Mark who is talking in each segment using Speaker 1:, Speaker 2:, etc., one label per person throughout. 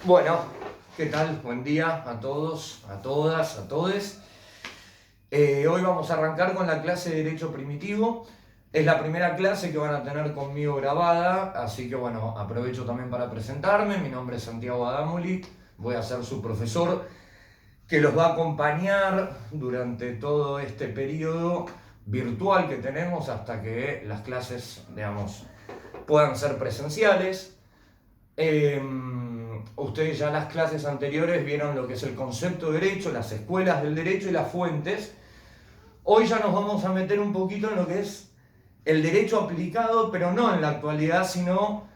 Speaker 1: Bueno, ¿qué tal? Buen día a todos, a todas, a todes. Hoy vamos a arrancar con la clase de Derecho Primitivo. Es la primera clase que van a tener conmigo grabada, así que bueno, aprovecho también para presentarme. Mi nombre es Santiago Adamoli, voy a ser su profesor que los va a acompañar durante todo este periodo virtual que tenemos hasta que las clases, digamos, puedan ser presenciales. Ustedes ya en las clases anteriores vieron lo que es el concepto de derecho, las escuelas del derecho y las fuentes. Hoy ya nos vamos a meter un poquito en lo que es el derecho aplicado, pero no en la actualidad, sino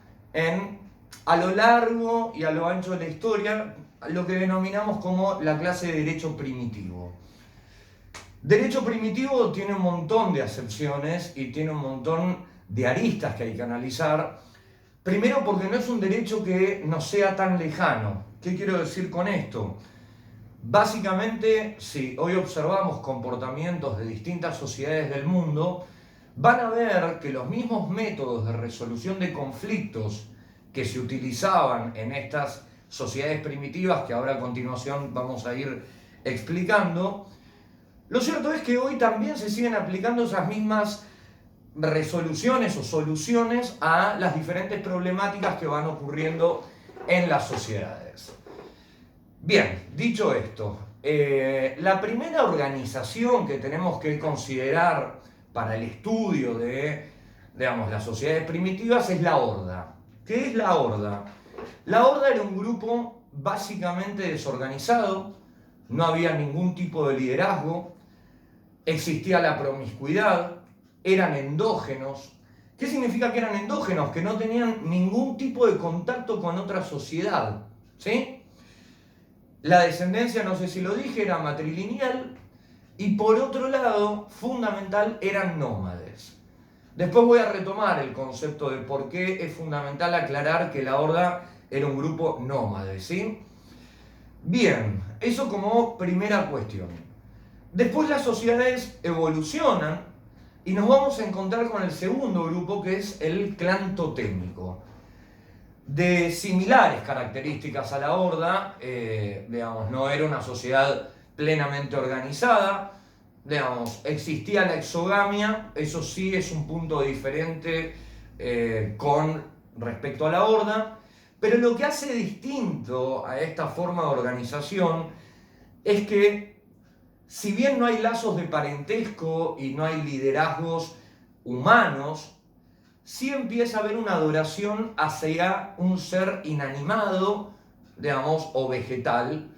Speaker 1: a lo largo y a lo ancho de la historia, lo que denominamos como la clase de derecho primitivo. Derecho primitivo tiene un montón de acepciones y tiene un montón de aristas que hay que analizar. Primero porque no es un derecho que no sea tan lejano. ¿Qué quiero decir con esto? Básicamente, si hoy observamos comportamientos de distintas sociedades del mundo, van a ver que los mismos métodos de resolución de conflictos que se utilizaban en estas sociedades primitivas, que ahora a continuación vamos a ir explicando, lo cierto es que hoy también se siguen aplicando esas mismas resoluciones o soluciones a las diferentes problemáticas que van ocurriendo en las sociedades. Bien, dicho esto, la primera organización que tenemos que considerar para el estudio de, digamos, las sociedades primitivas es la horda. ¿Qué es la horda? La horda era un grupo básicamente desorganizado, no había ningún tipo de liderazgo, existía la promiscuidad, eran endógenos. ¿Qué significa que eran endógenos? Que no tenían ningún tipo de contacto con otra sociedad, ¿sí? La descendencia, no sé si lo dije, era matrilineal y por otro lado, fundamental, eran nómades. Después voy a retomar el concepto de por qué es fundamental aclarar que la horda era un grupo nómade, ¿sí? Bien, eso como primera cuestión. Después las sociedades evolucionan y nos vamos a encontrar con el segundo grupo, que es el clan totémico. De similares características a la horda, digamos, no era una sociedad plenamente organizada, digamos, existía la exogamia, eso sí es un punto diferente con respecto a la horda, pero lo que hace distinto a esta forma de organización es que si bien no hay lazos de parentesco y no hay liderazgos humanos, sí empieza a haber una adoración hacia un ser inanimado, digamos, o vegetal,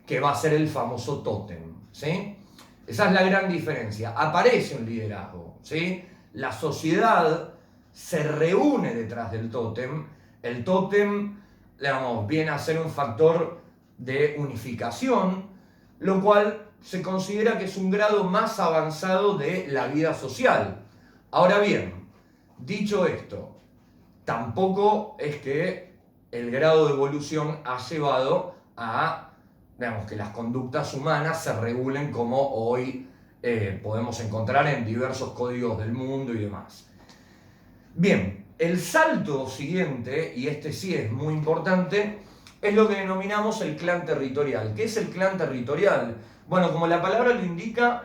Speaker 1: que va a ser el famoso tótem, ¿sí? Esa es la gran diferencia. Aparece un liderazgo, ¿sí? La sociedad se reúne detrás del tótem. El tótem, digamos, viene a ser un factor de unificación, lo cual se considera que es un grado más avanzado de la vida social. Ahora bien, dicho esto, tampoco es que el grado de evolución ha llevado a, digamos, que las conductas humanas se regulen como hoy podemos encontrar en diversos códigos del mundo y demás. Bien, el salto siguiente, y este sí es muy importante, es lo que denominamos el clan territorial. ¿Qué es el clan territorial? Bueno, como la palabra lo indica,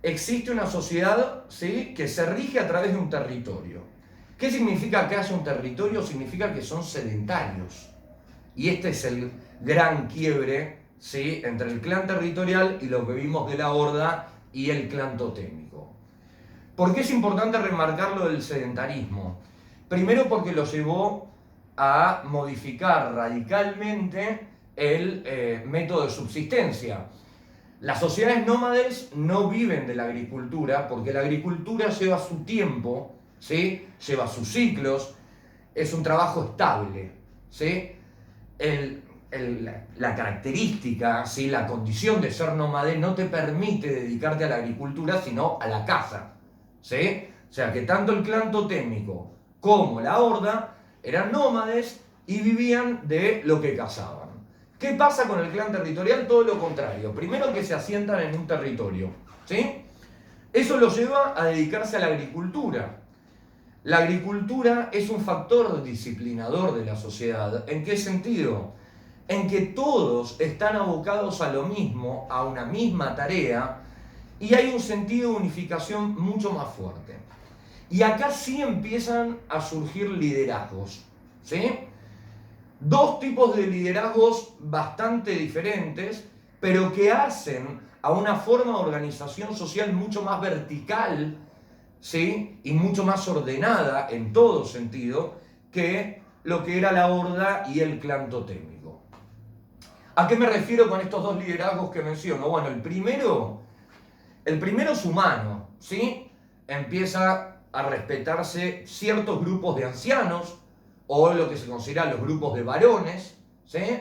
Speaker 1: existe una sociedad, ¿sí?, que se rige a través de un territorio. ¿Qué significa que haya un territorio? Significa que son sedentarios. Y este es el gran quiebre, ¿sí?, entre el clan territorial y lo que vimos de la horda y el clan totémico. ¿Por qué es importante remarcar lo del sedentarismo? Primero porque lo llevó a modificar radicalmente el método de subsistencia. Las sociedades nómades no viven de la agricultura porque la agricultura lleva su tiempo, ¿sí?, lleva sus ciclos, es un trabajo estable, ¿sí? La característica, ¿sí?, la condición de ser nómade no te permite dedicarte a la agricultura, sino a la caza, ¿sí? O sea que tanto el clan totémico como la horda eran nómades y vivían de lo que cazaban. ¿Qué pasa con el clan territorial? Todo lo contrario. Primero que se asientan en un territorio, ¿sí? Eso los lleva a dedicarse a la agricultura. La agricultura es un factor disciplinador de la sociedad. ¿En qué sentido? en que todos están abocados a lo mismo, a una misma tarea, y hay un sentido de unificación mucho más fuerte. Y acá sí empiezan a surgir liderazgos, ¿sí? Dos tipos de liderazgos bastante diferentes, pero que hacen a una forma de organización social mucho más vertical, ¿sí? Y mucho más ordenada en todo sentido que lo que era la horda y el clan totémico. ¿A qué me refiero con estos dos liderazgos que menciono? Bueno, el primero es humano, ¿sí? Empieza a respetarse ciertos grupos de ancianos, o lo que se considera los grupos de varones, ¿sí?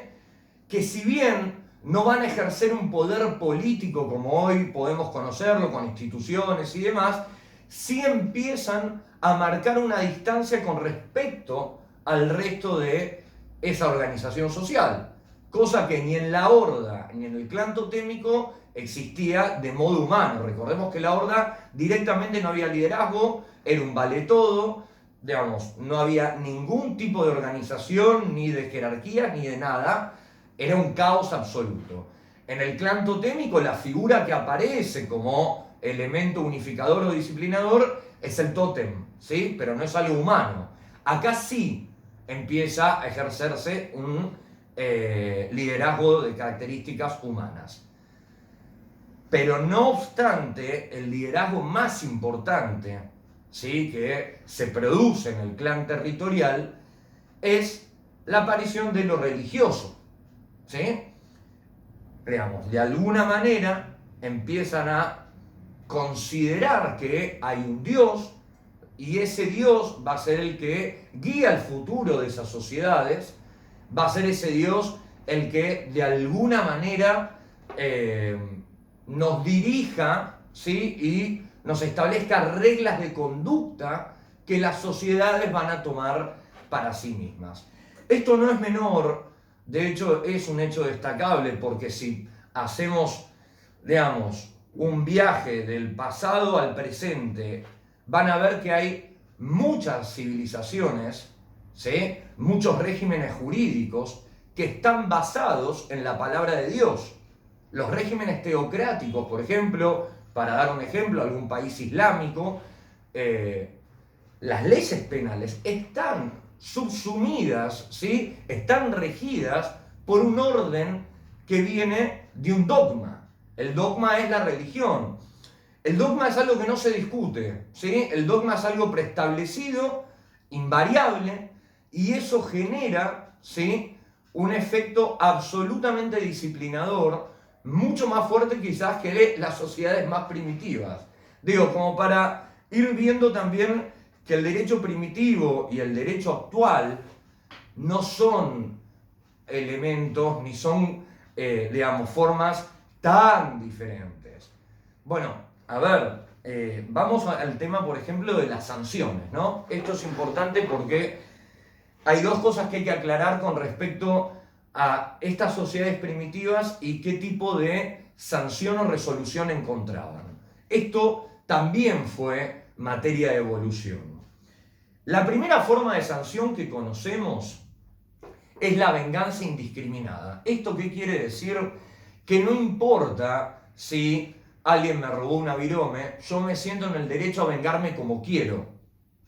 Speaker 1: Que si bien no van a ejercer un poder político como hoy podemos conocerlo con instituciones y demás, sí empiezan a marcar una distancia con respecto al resto de esa organización social, cosa que ni en la horda ni en el clan totémico existía de modo humano. Recordemos que la horda directamente no había liderazgo, era un vale todo, digamos, no había ningún tipo de organización, ni de jerarquía, ni de nada, era un caos absoluto. En el clan totémico la figura que aparece como elemento unificador o disciplinador es el tótem, ¿sí? Pero no es algo humano. Acá sí empieza a ejercerse un liderazgo de características humanas. Pero no obstante, el liderazgo más importante, ¿sí?, que se produce en el clan territorial es la aparición de lo religioso, ¿sí? Digamos, de alguna manera empiezan a considerar que hay un Dios y ese Dios va a ser el que guía el futuro de esas sociedades, va a ser ese Dios el que de alguna manera nos dirija, ¿sí?, y nos establezca reglas de conducta que las sociedades van a tomar para sí mismas. Esto no es menor, de hecho es un hecho destacable, porque si hacemos, digamos, un viaje del pasado al presente, van a ver que hay muchas civilizaciones, ¿sí?, muchos regímenes jurídicos que están basados en la palabra de Dios. Los regímenes teocráticos, por ejemplo, para dar un ejemplo, algún país islámico, las leyes penales están subsumidas, ¿sí?, están regidas por un orden que viene de un dogma. El dogma es la religión. El dogma es algo que no se discute, ¿sí? El dogma es algo preestablecido, invariable, y eso genera, ¿sí?, un efecto absolutamente disciplinador, mucho más fuerte quizás que las sociedades más primitivas. Digo, como para ir viendo también que el derecho primitivo y el derecho actual no son elementos ni son, digamos, formas tan diferentes. Bueno, a ver, vamos al tema, por ejemplo, de las sanciones, ¿no? Esto es importante porque hay dos cosas que hay que aclarar con respecto a estas sociedades primitivas y qué tipo de sanción o resolución encontraban. Esto también fue materia de evolución. La primera forma de sanción que conocemos es la venganza indiscriminada. ¿Esto qué quiere decir? Que no importa si alguien me robó una virome, yo me siento en el derecho a vengarme como quiero,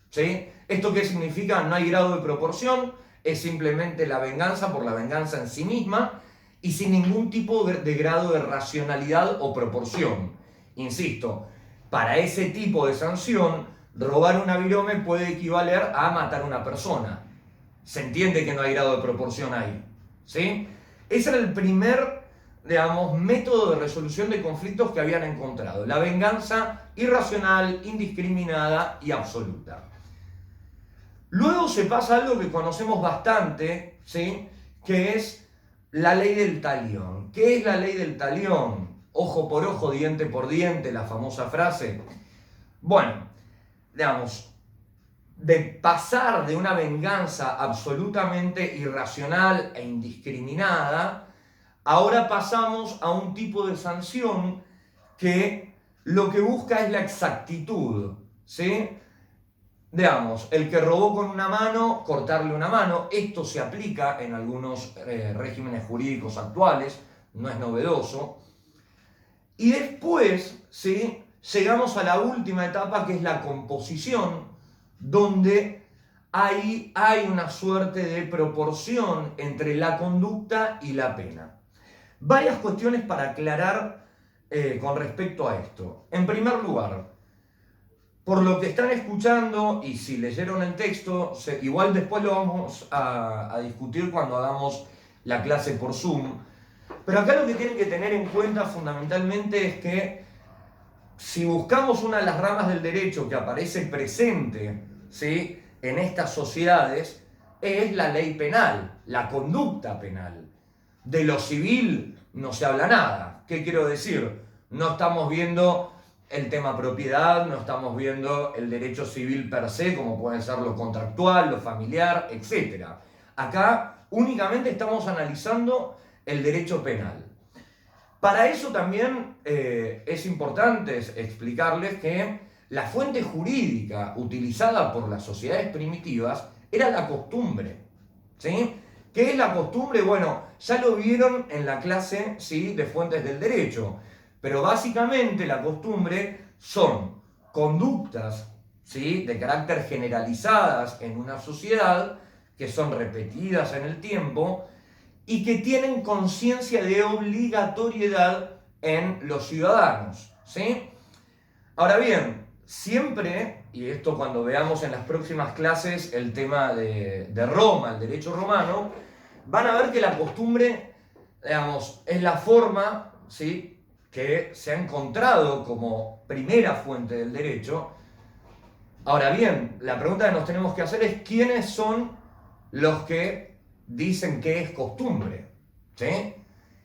Speaker 1: ¿sí? ¿Esto qué significa? No hay grado de proporción, es simplemente la venganza por la venganza en sí misma y sin ningún tipo de grado de racionalidad o proporción. Insisto, para ese tipo de sanción, robar una virome puede equivaler a matar a una persona. Se entiende que no hay grado de proporción ahí, ¿sí? Ese era el primer, digamos, método de resolución de conflictos que habían encontrado. La venganza irracional, indiscriminada y absoluta. Luego se pasa algo que conocemos bastante, ¿sí?, que es la ley del talión. ¿Qué es la ley del talión? Ojo por ojo, diente por diente, la famosa frase. Bueno, digamos, de pasar de una venganza absolutamente irracional e indiscriminada, ahora pasamos a un tipo de sanción que lo que busca es la exactitud, ¿sí? Digamos, el que robó con una mano, cortarle una mano. Esto se aplica en algunos regímenes jurídicos actuales, no es novedoso. Y después, ¿sí?, llegamos a la última etapa, que es la composición, donde ahí hay una suerte de proporción entre la conducta y la pena. Varias cuestiones para aclarar con respecto a esto. En primer lugar, por lo que están escuchando, y si leyeron el texto, igual después lo vamos a discutir cuando hagamos la clase por Zoom, pero acá lo que tienen que tener en cuenta fundamentalmente es que si buscamos una de las ramas del derecho que aparece presente, ¿sí?, en estas sociedades, es la ley penal, la conducta penal. De lo civil no se habla nada. ¿Qué quiero decir? No estamos viendo el tema propiedad, no estamos viendo el derecho civil per se, como pueden ser lo contractual, lo familiar, etc. Acá únicamente estamos analizando el derecho penal. Para eso también es importante explicarles que la fuente jurídica utilizada por las sociedades primitivas era la costumbre, ¿sí? ¿Qué es la costumbre? Bueno, ya lo vieron en la clase, ¿sí?, de fuentes del derecho, pero básicamente la costumbre son conductas, ¿sí?, de carácter generalizadas en una sociedad, que son repetidas en el tiempo y que tienen conciencia de obligatoriedad en los ciudadanos, ¿sí? Ahora bien, siempre, y esto cuando veamos en las próximas clases el tema de Roma, el derecho romano, van a ver que la costumbre, digamos, es la forma, ¿sí?, que se ha encontrado como primera fuente del derecho. Ahora bien, la pregunta que nos tenemos que hacer es ¿quiénes son los que dicen que es costumbre? ¿Sí?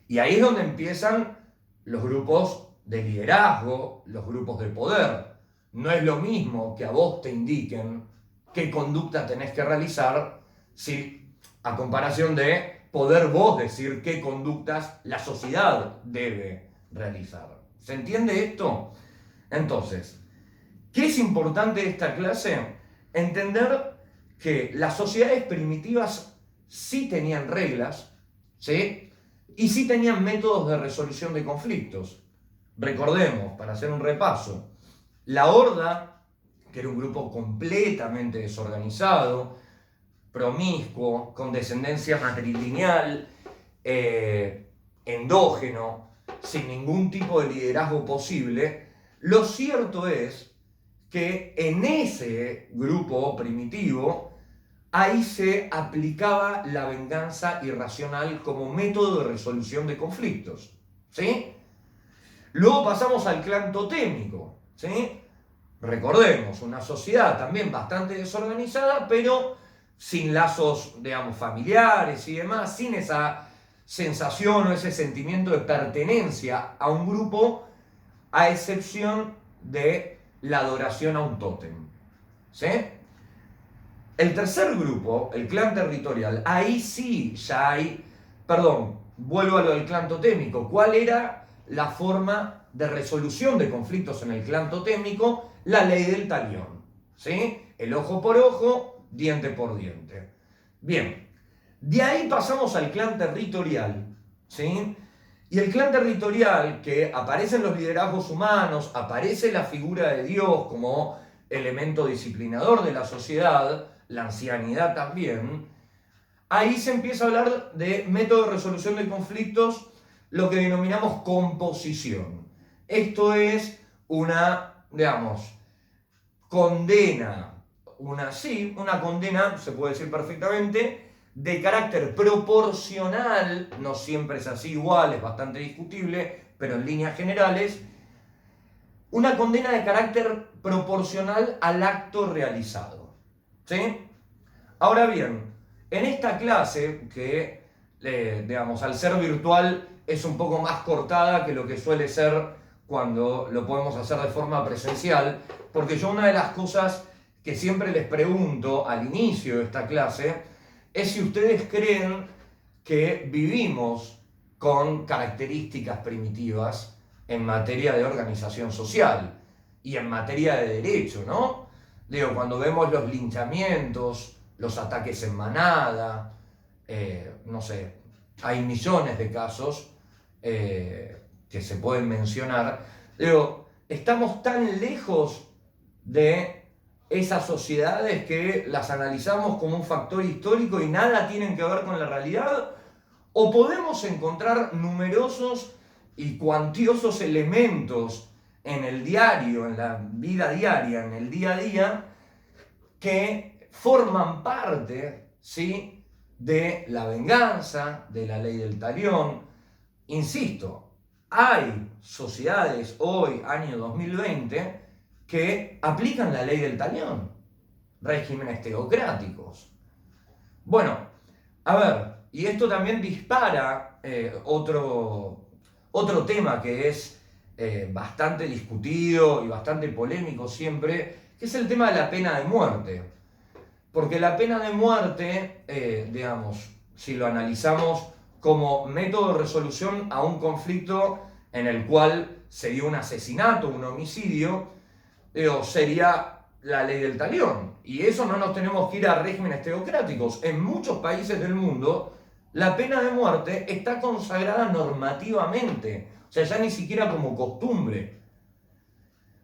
Speaker 1: Y ahí es donde empiezan los grupos de liderazgo, los grupos de poder. No es lo mismo que a vos te indiquen qué conducta tenés que realizar, si, a comparación de poder vos decir qué conductas la sociedad debe realizar. ¿Se entiende esto? Entonces, ¿qué es importante de esta clase? Entender que las sociedades primitivas sí tenían reglas, ¿sí?, y sí tenían métodos de resolución de conflictos. Recordemos, para hacer un repaso, la horda, que era un grupo completamente desorganizado, promiscuo, con descendencia matrilineal, endógeno, sin ningún tipo de liderazgo posible. Lo cierto es que en ese grupo primitivo, ahí se aplicaba la venganza irracional como método de resolución de conflictos, ¿sí? Luego pasamos al clan totémico, ¿sí? Recordemos, una sociedad también bastante desorganizada, pero sin lazos, digamos, familiares y demás, sin esa sensación o ese sentimiento de pertenencia a un grupo, a excepción de la adoración a un tótem, ¿sí? El tercer grupo, el clan territorial, ahí sí ya hay, perdón, vuelvo a lo del clan totémico. ¿Cuál era la forma de resolución de conflictos en el clan totémico? La ley del talión, ¿sí? El ojo por ojo, diente por diente. Bien, de ahí pasamos al clan territorial, ¿sí? Y el clan territorial, que aparecen los liderazgos humanos, aparece la figura de Dios como elemento disciplinador de la sociedad, la ancianidad también, ahí se empieza a hablar de método de resolución de conflictos, lo que denominamos composición. Esto es una, digamos, condena, una condena, se puede decir perfectamente, de carácter proporcional, no siempre es así igual, es bastante discutible, pero en líneas generales, una condena de carácter proporcional al acto realizado. ¿Sí? Ahora bien, en esta clase, que digamos, al ser virtual es un poco más cortada que lo que suele ser cuando lo podemos hacer de forma presencial, porque yo una de las cosas que siempre les pregunto al inicio de esta clase es si ustedes creen que vivimos con características primitivas en materia de organización social y en materia de derecho, ¿no? Digo, cuando vemos los linchamientos, los ataques en manada, no sé, hay millones de casos que se pueden mencionar. Digo, estamos tan lejos de esas sociedades que las analizamos como un factor histórico y nada tienen que ver con la realidad, o podemos encontrar numerosos y cuantiosos elementos en el diario, en la vida diaria, en el día a día, que forman parte, ¿sí?, de la venganza, de la ley del talión. Insisto, hay sociedades hoy, año 2020, que aplican la ley del talión, regímenes teocráticos. Bueno, a ver, y esto también dispara otro tema que es bastante discutido y bastante polémico siempre, que es el tema de la pena de muerte. Porque la pena de muerte, digamos, si lo analizamos como método de resolución a un conflicto en el cual se dio un asesinato, un homicidio, sería la ley del talión. Y eso no nos tenemos que ir a regímenes teocráticos. En muchos países del mundo, la pena de muerte está consagrada normativamente. O sea, ya ni siquiera como costumbre.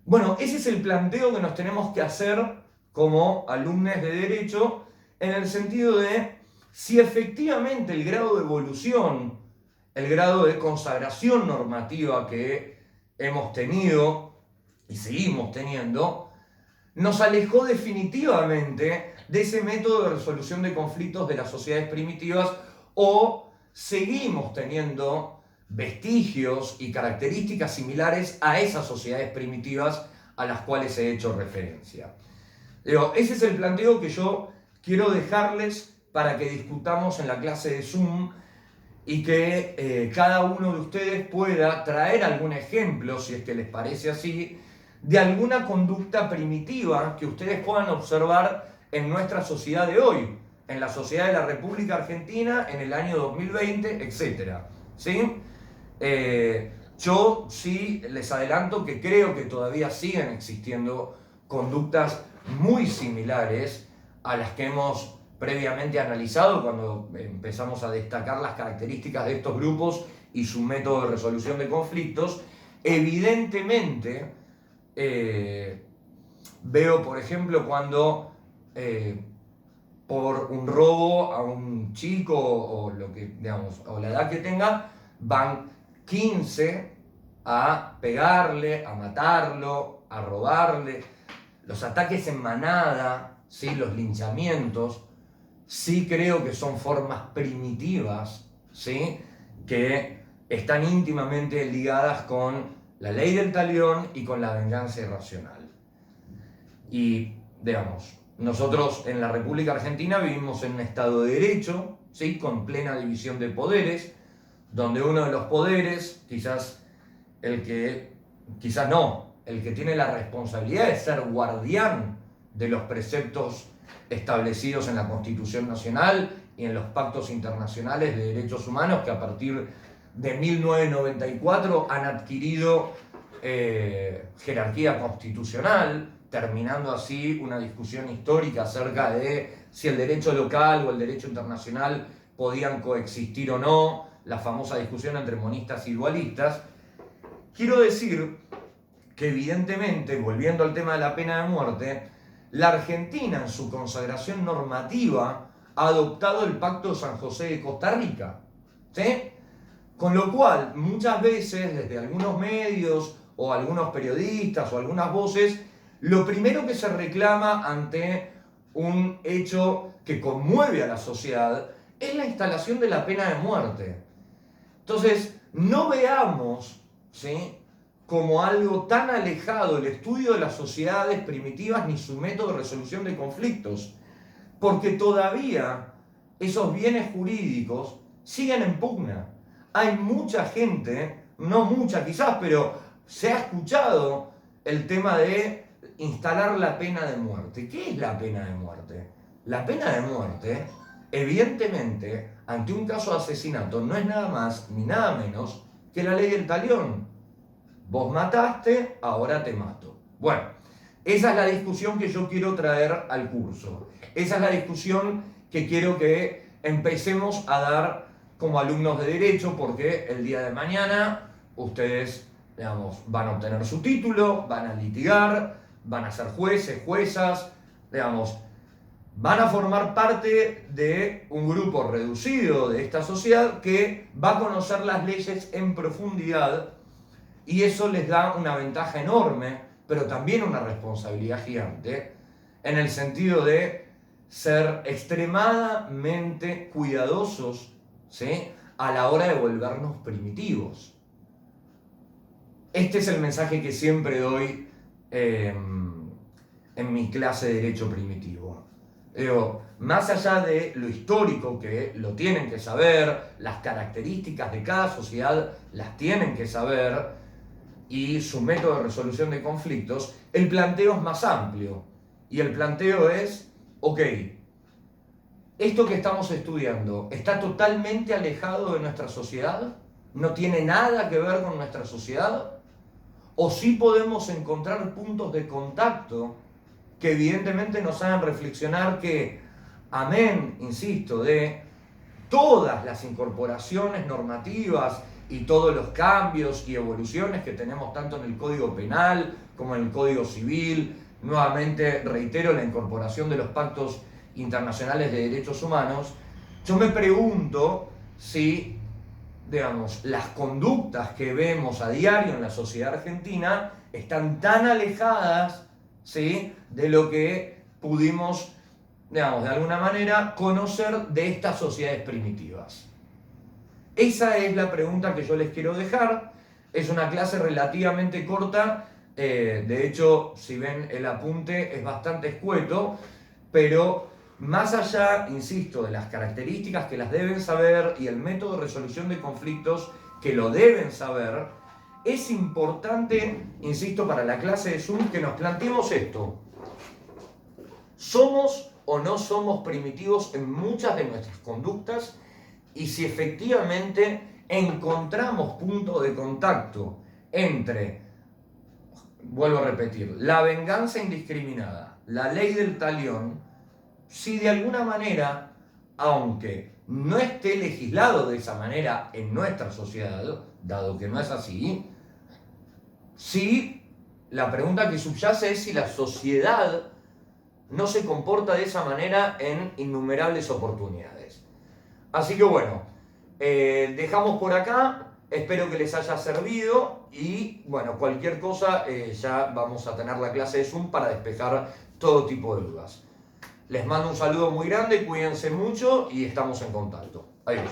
Speaker 1: Bueno, ese es el planteo que nos tenemos que hacer como alumnos de Derecho, en el sentido de si efectivamente el grado de evolución, el grado de consagración normativa que hemos tenido y seguimos teniendo, nos alejó definitivamente de ese método de resolución de conflictos de las sociedades primitivas, o seguimos teniendo vestigios y características similares a esas sociedades primitivas a las cuales he hecho referencia. Ese es el planteo que yo quiero dejarles para que discutamos en la clase de Zoom y que cada uno de ustedes pueda traer algún ejemplo, si es que les parece así, de alguna conducta primitiva que ustedes puedan observar en nuestra sociedad de hoy, en la sociedad de la República Argentina, en el año 2020, etc. ¿Sí? Yo sí les adelanto que creo que todavía siguen existiendo conductas muy similares a las que hemos previamente analizado cuando empezamos a destacar las características de estos grupos y su método de resolución de conflictos. Evidentemente, veo, por ejemplo, cuando por un robo a un chico o lo que, digamos, o la edad que tenga, van 15 a pegarle, a matarlo, a robarle. Los ataques en manada, ¿sí?, los linchamientos, sí creo que son formas primitivas, ¿sí?, que están íntimamente ligadas con la ley del talión y con la venganza irracional. Y, digamos, nosotros en la República Argentina vivimos en un Estado de Derecho, ¿sí?, con plena división de poderes, donde uno de los poderes, el que tiene la responsabilidad de ser guardián de los preceptos establecidos en la Constitución Nacional y en los pactos internacionales de derechos humanos que a partir de 1994 han adquirido jerarquía constitucional, terminando así una discusión histórica acerca de si el derecho local o el derecho internacional podían coexistir o no, la famosa discusión entre monistas y dualistas. Quiero decir que evidentemente, volviendo al tema de la pena de muerte, la Argentina en su consagración normativa ha adoptado el Pacto de San José de Costa Rica, ¿sí? Con lo cual, muchas veces, desde algunos medios o algunos periodistas o algunas voces, lo primero que se reclama ante un hecho que conmueve a la sociedad es la instalación de la pena de muerte. Entonces, no veamos, ¿sí?, como algo tan alejado el estudio de las sociedades primitivas ni su método de resolución de conflictos, porque todavía esos bienes jurídicos siguen en pugna. Hay mucha gente, no mucha quizás, pero se ha escuchado el tema de instalar la pena de muerte. ¿Qué es la pena de muerte? La pena de muerte, evidentemente, ante un caso de asesinato, no es nada más ni nada menos que la ley del talión. Vos mataste, ahora te mato. Bueno, Esa es la discusión que yo quiero traer al curso. Esa es la discusión que quiero que empecemos a dar como alumnos de Derecho, porque el día de mañana ustedes, digamos, van a obtener su título, van a litigar, van a ser jueces, juezas, digamos, van a formar parte de un grupo reducido de esta sociedad que va a conocer las leyes en profundidad, y eso les da una ventaja enorme, pero también una responsabilidad gigante, en el sentido de ser extremadamente cuidadosos, ¿sí?, a la hora de volvernos primitivos. Este es el mensaje que siempre doy en mi clase de Derecho Primitivo. Digo, más allá de lo histórico, que lo tienen que saber, las características de cada sociedad las tienen que saber, y su método de resolución de conflictos, el planteo es más amplio. Y el planteo es, ok, esto que estamos estudiando está totalmente alejado de nuestra sociedad, no tiene nada que ver con nuestra sociedad, o sí podemos encontrar puntos de contacto que evidentemente nos hagan reflexionar que, amén, insisto, de todas las incorporaciones normativas y todos los cambios y evoluciones que tenemos tanto en el Código Penal como en el Código Civil, nuevamente reitero la incorporación de los pactos internacionales de derechos humanos, yo me pregunto si, digamos, las conductas que vemos a diario en la sociedad argentina están tan alejadas, ¿sí?, de lo que pudimos, digamos, de alguna manera conocer de estas sociedades primitivas. Esa es la pregunta que yo les quiero dejar. Es una clase relativamente corta, de hecho, si ven el apunte es bastante escueto, pero más allá, insisto, de las características que las deben saber y el método de resolución de conflictos que lo deben saber, es importante, insisto, para la clase de Zoom que nos planteemos esto. ¿Somos o no somos primitivos en muchas de nuestras conductas? Y si efectivamente encontramos puntos de contacto entre, vuelvo a repetir, la venganza indiscriminada, la ley del talión, si de alguna manera, aunque no esté legislado de esa manera en nuestra sociedad, dado que no es así, sí, la pregunta que subyace es si la sociedad no se comporta de esa manera en innumerables oportunidades. Así que bueno, dejamos por acá, espero que les haya servido y bueno, cualquier cosa ya vamos a tener la clase de Zoom para despejar todo tipo de dudas. Les mando un saludo muy grande, cuídense mucho y estamos en contacto. Adiós.